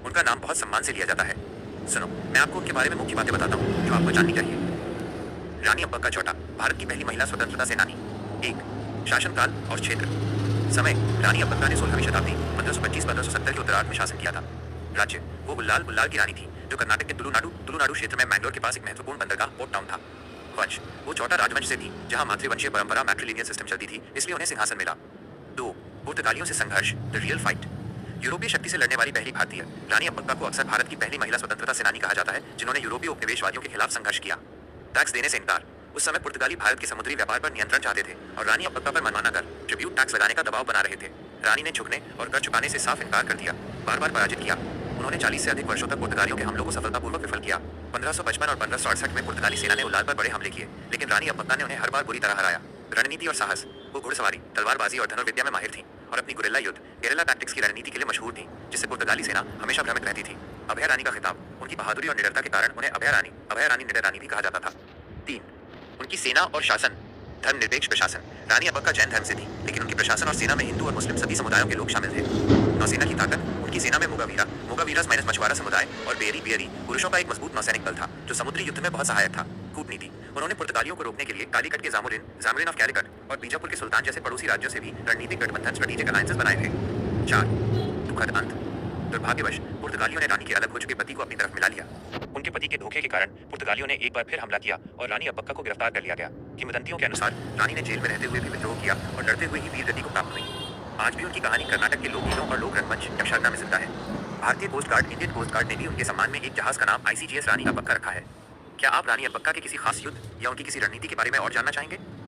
उनका नाम बहुत सम्मान से लिया जाता है। सुनो, मैं आपको उनके बारे में मुख्य बातें बताता हूँ जो आपको जाननी चाहिए। रानी अब्बक्का चौथा, भारत की पहली महिला स्वतंत्रता सेनानी। एक, शासनकाल और क्षेत्र। समय, रानी अब्बक्का ने 16वीं शताब्दी 1525-1570 के उत्तरार्ध में शासन किया था। राज्य, वो बुल्लाल बुल्लाल की रानी थी जो कर्नाटक के तुलुनाडु क्षेत्र में मैंगलोर के पास एक महत्वपूर्ण बंदरगाह पोर्ट टाउन था। वंश, वो चौथा राजवंश से थी जहां मातृवंशीय परंपरा मैट्रिलिनियल सिस्टम चलती थी, इसलिए उन्हें सिंहासन मिला। दो, पुर्तगालियों से संघर्ष, द रियल फाइट। यूरोपीय शक्ति से लड़ने वाली पहली भारतीय। रानी अब्बक्का को अक्सर भारत की पहली महिला स्वतंत्रता सेनानी कहा जाता है जिन्होंने यूरोपीय उपनिवेशवादियों के खिलाफ संघर्ष किया। टैक्स देने से इनकार, उस समय पुर्तगाली भारत के समुद्री व्यापार पर नियंत्रण चाहते थे और रानी अब्बक्का पर मनमाना कर ट्रिब्यूट टैक्स लगाने का दबाव बना रहे थे। रानी ने झुकने और कर चुकाने से साफ इनकार कर दिया, बार बार पराजित किया। उन्होंने 40 से अधिक वर्षों तक पुर्तगालियों के हमलों को सफलतापूर्वक विफल किया। 1555 और 1568 में पुर्तगाली सेना ने उलाल पर बड़े हमले किए, लेकिन रानी अब्बक्का ने उन्हें हर बार बुरी तरह हराया। रणनीति और साहस, वो घुड़सवारी, तलवारबाजी और धनुर्विद्या में माहिर थीं और अपनी गुरिल्ला युद्ध गेरिल्ला टैक्टिक्स की रणनीति के लिए मशहूर थीं, जिससे पुर्तगाली सेना हमेशा भ्रमित रहती थी। अभय रानी का खिताब, उनकी बहादुरी और निडरता के कारण उन्हें अभय रानी निडर रानी भी कहा जाता था। 3, उनकी सेना और शासन। धर्मनिरपेक्ष प्रशासन, रानी अब्बक्का जैन धर्म से थी, लेकिन उनके प्रशासन और सेना में हिंदू और मुस्लिम सभी समुदायों के लोग शामिल थे। नौसेना की ताकत, उनकी सेना में मुगावीरास माइनस मछुआरा समुदाय और बेरी पुरुषों का एक मजबूत नौसैनिक बल था जो समुद्री युद्ध में बहुत सहायक था। कूटनीति, उन्होंने पुर्तगालियों को रोकने के लिए कालीकट के जामोरिन ऑफ कैलिकट और बीजापुर के सुल्तान जैसे पड़ोसी राज्यों से भी रणनीतिक गठबंधन स्ट्रेटेजिक अलायंसेस बनाए थे। 4, दुखद अंत। दुर्भाग्यवश पुर्तगालियों ने रानी के अलग हो चुके पति को अपनी तरफ मिला लिया। उनके पति के धोखे के कारण पुर्तगालियों ने एक बार फिर हमला किया और रानी अब्बक्का को गिरफ्तार कर लिया गया। किंवदंतियों के अनुसार रानी ने जेल में रहते हुए भी विद्रोह किया और डरते हुए ही वीर गति को प्राप्त हुई। आज भी उनकी कहानी कर्नाटक के लोकगीतों और लोक रंगमंच यक्षगान में जिंदा है। भारतीय coast guard, Indian coast guard ने भी उनके सम्मान में एक जहाज का नाम ICGS रानी अब्बक्का रखा है। क्या आप रानी अब्बक्का के किसी खास युद्ध या उनकी किसी रणनीति के बारे में और जानना चाहेंगे?